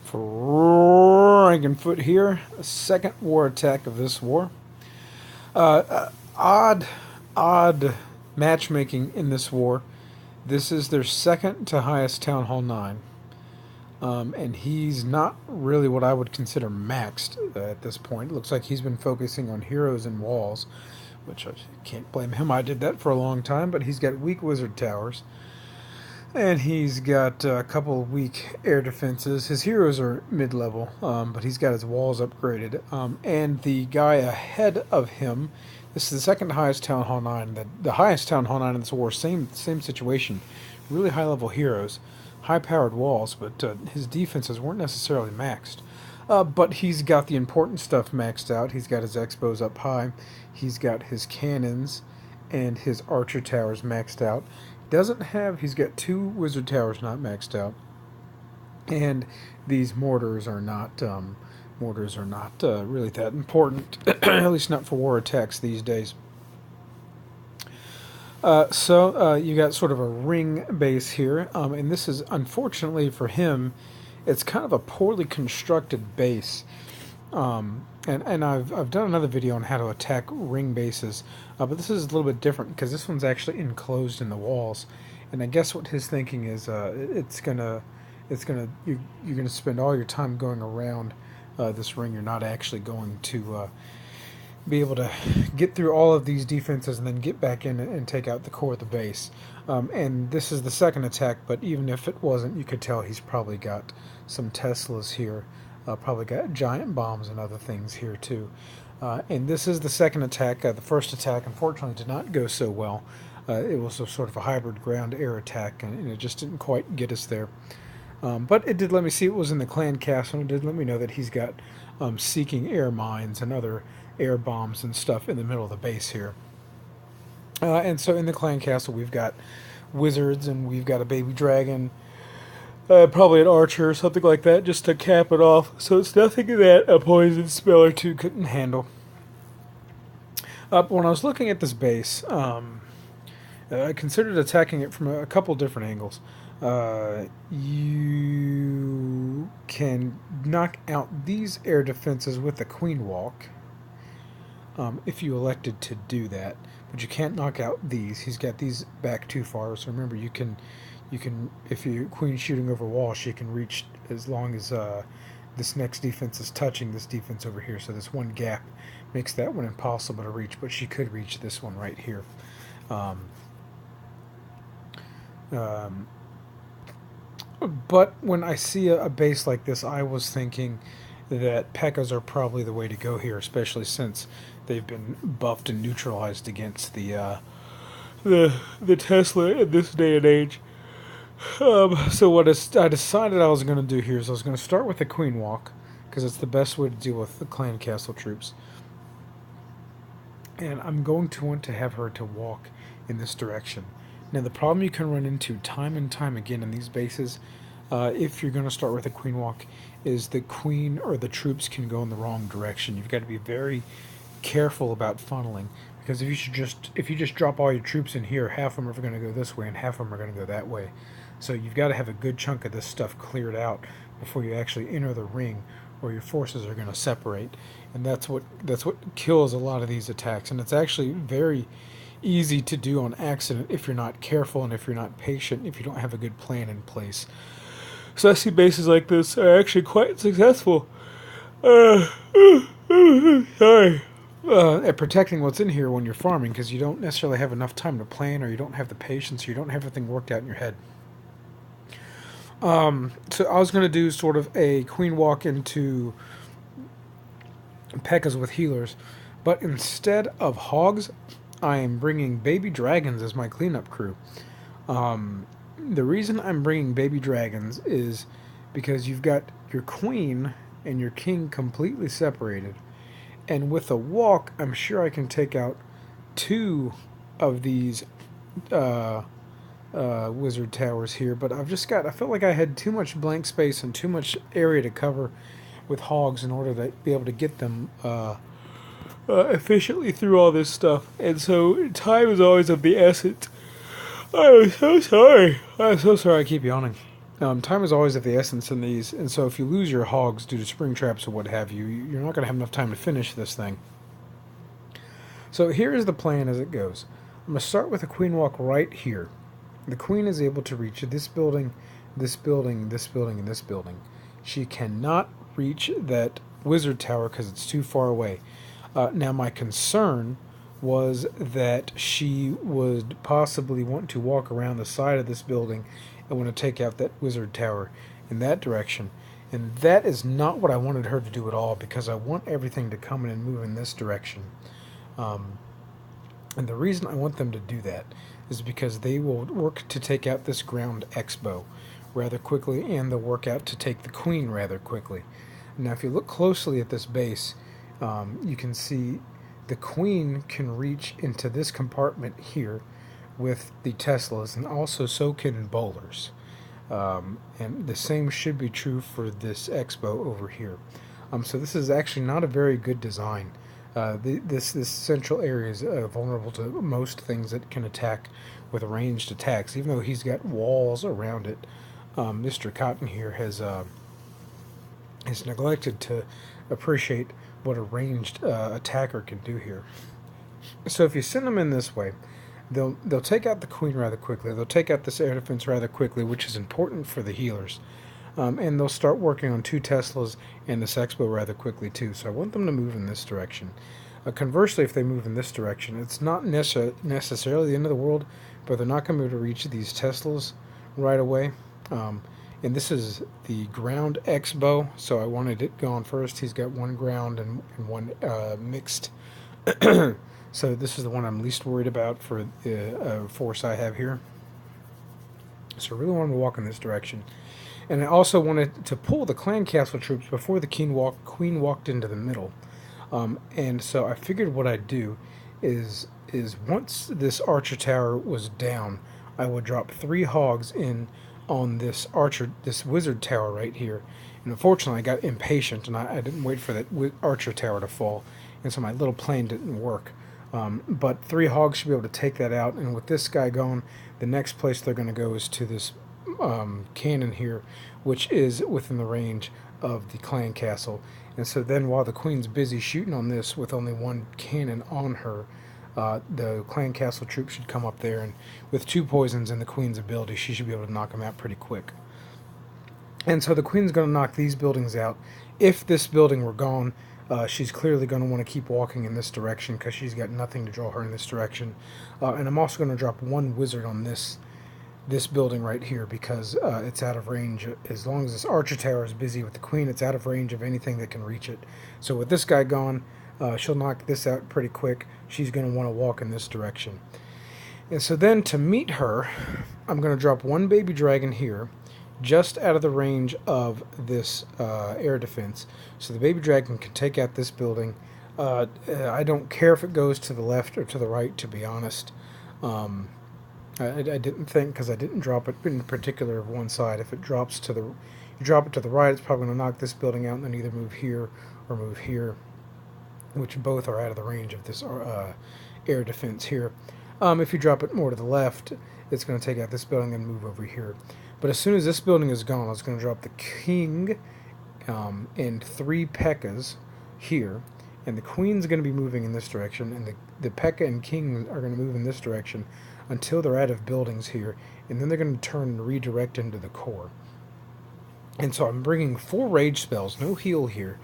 Frankenfoot here. A second war attack of this war. Odd matchmaking in this war. This is their second to highest Town Hall 9. And he's not really what I would consider maxed at this point. It looks like he's been focusing on heroes and walls, which I can't blame him. I did that for a long time, but he's got weak wizard towers. And he's got a couple of weak air defenses. His heroes are mid-level, but he's got his walls upgraded. And the guy ahead of him, this is the second highest Town Hall 9. The highest Town Hall 9 in this war, same situation. Really high-level heroes, high-powered walls, but his defenses weren't necessarily maxed. But he's got the important stuff maxed out. He's got his expos up high. He's got his cannons and his archer towers maxed out. He's got 2 wizard towers not maxed out, and these mortars are not really that important, at least not for war attacks these days. So you got sort of a ring base here, and this is, unfortunately for him, it's kind of a poorly constructed base. And I've done another video on how to attack ring bases, but this is a little bit different because this one's actually enclosed in the walls. And I guess what his thinking is, you're gonna spend all your time going around this ring. You're not actually going to be able to get through all of these defenses and then get back in and take out the core of the base. And this is the second attack, but even if it wasn't, you could tell he's probably got some Teslas here. Probably got giant bombs and other things here too. And this is the second attack. The first attack, unfortunately, did not go so well. It was a sort of a hybrid ground-air attack, and it just didn't quite get us there. But it did let me see it was in the clan castle, and it did let me know that he's got seeking air mines and other air bombs and stuff in the middle of the base here. And so in the clan castle, we've got wizards, and we've got a baby dragon, probably an archer or something like that, just to cap it off. So it's nothing that a poison spell or 2 couldn't handle. When I was looking at this base, I considered attacking it from a couple different angles. You can knock out these air defenses with the Queen Walk, if you elected to do that. But you can't knock out these. He's got these back too far. So remember, you can, if your queen's shooting over walls, she can reach as long as this next defense is touching this defense over here. So this one gap makes that one impossible to reach, but she could reach this one right here. But when I see a base like this, I was thinking that Pekkas are probably the way to go here, especially since they've been buffed and neutralized against the Tesla in this day and age. So what I decided I was going to do here is I was going to start with the Queen Walk, because it's the best way to deal with the clan castle troops. And I'm going to want to have her to walk in this direction. Now the problem you can run into time and time again in these bases, if you're going to start with a Queen Walk, is the queen or the troops can go in the wrong direction. You've got to be very careful about funneling, because if you just drop all your troops in here, half of them are going to go this way and half of them are going to go that way. So you've got to have a good chunk of this stuff cleared out before you actually enter the ring, or your forces are going to separate. And that's what kills a lot of these attacks. And it's actually very easy to do on accident if you're not careful and if you're not patient, if you don't have a good plan in place. So I see bases like this are actually quite successful. Sorry. At protecting what's in here when you're farming, because you don't necessarily have enough time to plan, or you don't have the patience, or you don't have everything worked out in your head. So I was going to do sort of a Queen Walk into Pekkas with healers, but instead of hogs, I am bringing baby dragons as my cleanup crew. The reason I'm bringing baby dragons is because you've got your queen and your king completely separated, and with a walk, I'm sure I can take out 2 of these wizard towers here, but I felt like I had too much blank space and too much area to cover with hogs in order to be able to get them efficiently through all this stuff. And so time is always of the essence. I'm so sorry I keep yawning. Time is always of the essence in these, and so if you lose your hogs due to spring traps or what have you, you're not going to have enough time to finish this thing. So here is the plan as it goes. I'm going to start with a queen walk right here. The queen is able to reach this building, this building, this building, and this building. She cannot reach that wizard tower because it's too far away. Now my concern was that she would possibly want to walk around the side of this building and want to take out that wizard tower in that direction. And that is not what I wanted her to do at all, because I want everything to come in and move in this direction. And the reason I want them to do that is because they will work to take out this ground expo rather quickly, and they'll work out to take the queen rather quickly. Now if you look closely at this base, you can see the queen can reach into this compartment here with the Teslas, and also so can bowlers. And the same should be true for this expo over here. So this is actually not a very good design. This central area is vulnerable to most things that can attack with ranged attacks, even though he's got walls around it. Mr. Cotton here has neglected to appreciate what a ranged attacker can do here. So if you send them in this way, they'll take out the queen rather quickly. They'll take out this air defense rather quickly, which is important for the healers. And they'll start working on 2 Teslas and this expo rather quickly too. So I want them to move in this direction. Conversely, if they move in this direction, it's not necessarily the end of the world, but they're not going to be able to reach these Teslas right away. And this is the ground expo, so I wanted it gone first. He's got 1 ground and 1 mixed. So this is the one I'm least worried about for the force I have here. So I really wanted to walk in this direction. And I also wanted to pull the clan castle troops before the queen walked into the middle. And so I figured what I'd do is once this archer tower was down, I would drop 3 hogs in on this wizard tower right here. And unfortunately I got impatient and I didn't wait for that archer tower to fall, and so my little plan didn't work. But 3 hogs should be able to take that out, and with this guy gone, the next place they're going to go is to this cannon here, which is within the range of the clan castle. And so then while the queen's busy shooting on this with only 1 cannon on her, the clan castle troops should come up there, and with 2 poisons and the queen's ability, she should be able to knock them out pretty quick. And so the queen's going to knock these buildings out. If this building were gone, she's clearly going to want to keep walking in this direction because she's got nothing to draw her in this direction. And I'm also going to drop 1 wizard on this building right here because it's out of range. As long as this archer tower is busy with the queen, it's out of range of anything that can reach it. So with this guy gone, she'll knock this out pretty quick. She's going to want to walk in this direction. And so then to meet her, I'm going to drop 1 baby dragon here, just out of the range of this air defense. So the baby dragon can take out this building. I don't care if it goes to the left or to the right, to be honest. I didn't think, because I didn't drop it in particular of one side. If it drops to you drop it to the right, it's probably going to knock this building out and then either move here or move here, which both are out of the range of this air defense here. If you drop it more to the left, it's going to take out this building and move over here. But as soon as this building is gone, I was going to drop the king and 3 Pekkas here, and the queen's going to be moving in this direction, and the Pekka and king are going to move in this direction until they're out of buildings here, and then they're going to turn and redirect into the core. And so I'm bringing 4 rage spells, no heal here,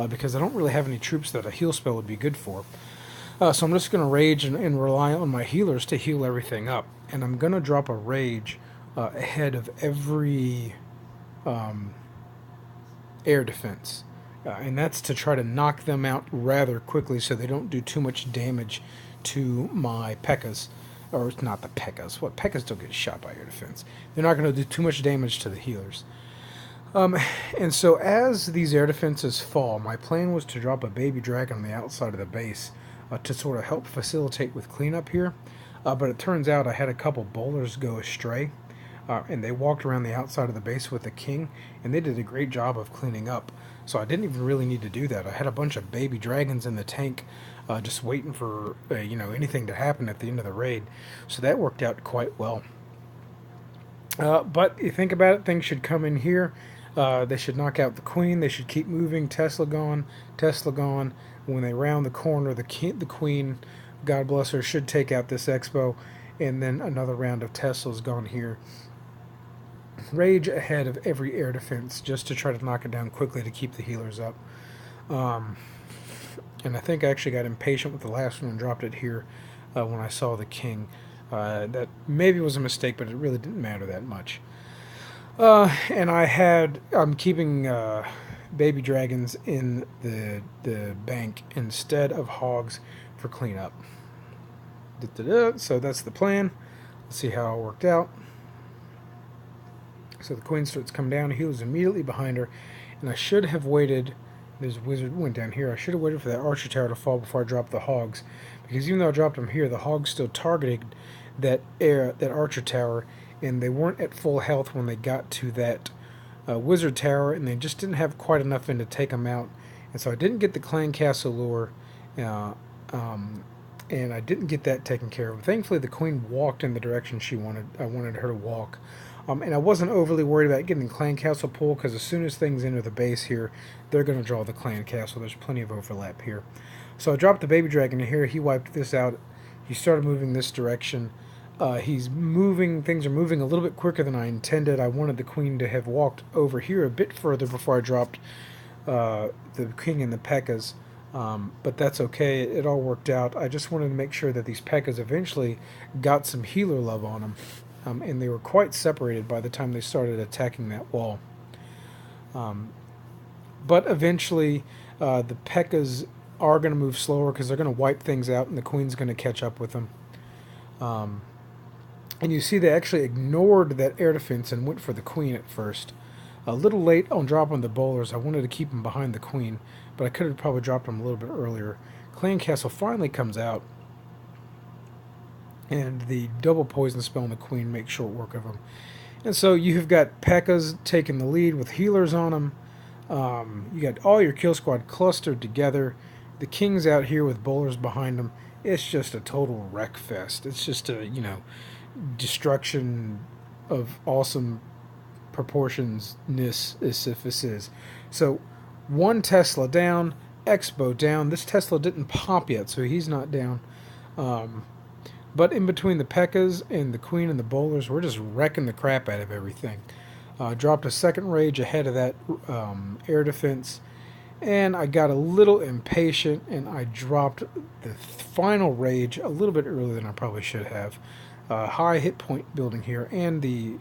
because I don't really have any troops that a heal spell would be good for. So I'm just going to rage and rely on my healers to heal everything up. And I'm going to drop a rage ahead of every air defense. And that's to try to knock them out rather quickly so they don't do too much damage to my Pekkas. Or it's not the Pekkas. What, Pekkas don't get shot by air defense. They're not going to do too much damage to the healers. And so as these air defenses fall, my plan was to drop a baby dragon on the outside of the base to sort of help facilitate with cleanup here. But it turns out I had a couple bowlers go astray, and they walked around the outside of the base with the king, and they did a great job of cleaning up. So I didn't even really need to do that. I had a bunch of baby dragons in the tank just waiting for anything to happen at the end of the raid. So that worked out quite well. But you think about it, things should come in here. They should knock out the queen. They should keep moving. Tesla gone. Tesla gone. When they round the corner, the queen, God bless her, should take out this Expo. And then another round of Tesla's gone here. Rage ahead of every air defense just to try to knock it down quickly to keep the healers up. And I think I actually got impatient with the last one and dropped it here when I saw the king. That maybe was a mistake, but it really didn't matter that much. And I'm keeping baby dragons in the bank instead of hogs for cleanup. So that's the plan. Let's see how it worked out. So the queen starts coming down. He was immediately behind her, and I should have waited. There's a wizard went down here. I should have waited for that archer tower to fall before I dropped the hogs, because even though I dropped them here, the hogs still targeted that archer tower, and they weren't at full health when they got to that wizard tower, and they just didn't have quite enough in to take them out. And so I didn't get the clan castle lure, and I didn't get that taken care of. Thankfully, the queen walked in the direction I wanted her to walk. And I wasn't overly worried about getting the clan castle pull, because as soon as things enter the base here, they're going to draw the clan castle. There's plenty of overlap here. So I dropped the baby dragon in here. He wiped this out. He started moving this direction. Things are moving a little bit quicker than I intended. I wanted the queen to have walked over here a bit further before I dropped the king and the Pekkas. But that's okay. It all worked out. I just wanted to make sure that these Pekkas eventually got some healer love on them. And they were quite separated by the time they started attacking that wall. But eventually, the Pekkas are going to move slower because they're going to wipe things out, and the queen's going to catch up with them. And you see they actually ignored that air defense and went for the queen at first. A little late on dropping the bowlers. I wanted to keep them behind the queen, but I could have probably dropped them a little bit earlier. Clan Castle finally comes out, and the double poison spell on the queen makes short work of them. And so you've got Pekkas taking the lead with healers on them. You got all your kill squad clustered together. The king's out here with bowlers behind him. It's just a total wreck fest. It's just a, destruction of awesome proportions is. So one Tesla down, Expo down. This Tesla didn't pop yet, so he's not down. But in between the Pekkas and the queen and the bowlers, we're just wrecking the crap out of everything. Dropped a second rage ahead of that air defense, and I got a little impatient, and I dropped the final rage a little bit earlier than I probably should have. High hit point building here, and the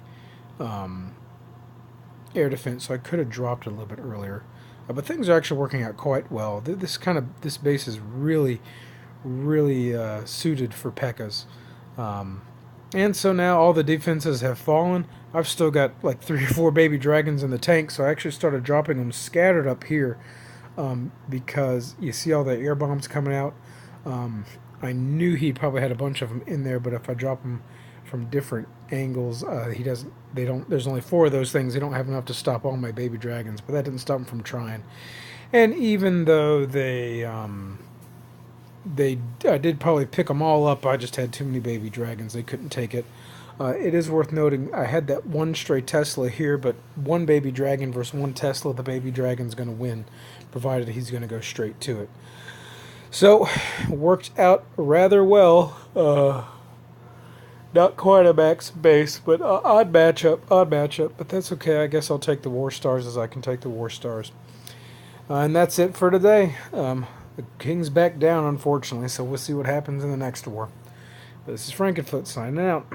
air defense, so I could have dropped it a little bit earlier. But things are actually working out quite well. This base is really suited for Pekkas. And so now all the defenses have fallen. I've still got like 3 or 4 baby dragons in the tank, so I actually started dropping them scattered up here because you see all the air bombs coming out. I knew he probably had a bunch of them in there, but if I drop them from different angles, there's only 4 of those things. They don't have enough to stop all my baby dragons, but that didn't stop them from trying. And even though I did probably pick them all up, I just had too many baby dragons. They couldn't take it. It is worth noting, I had that one stray Tesla here, but 1 baby dragon versus 1 Tesla, the baby dragon's going to win, provided he's going to go straight to it. So, worked out rather well. Not quite a max base, but odd matchup, but that's okay. I guess I'll take the War Stars as I can take the War Stars. And that's it for today. The king's back down, unfortunately, so we'll see what happens in the next war. This is Frankenfoot signing out.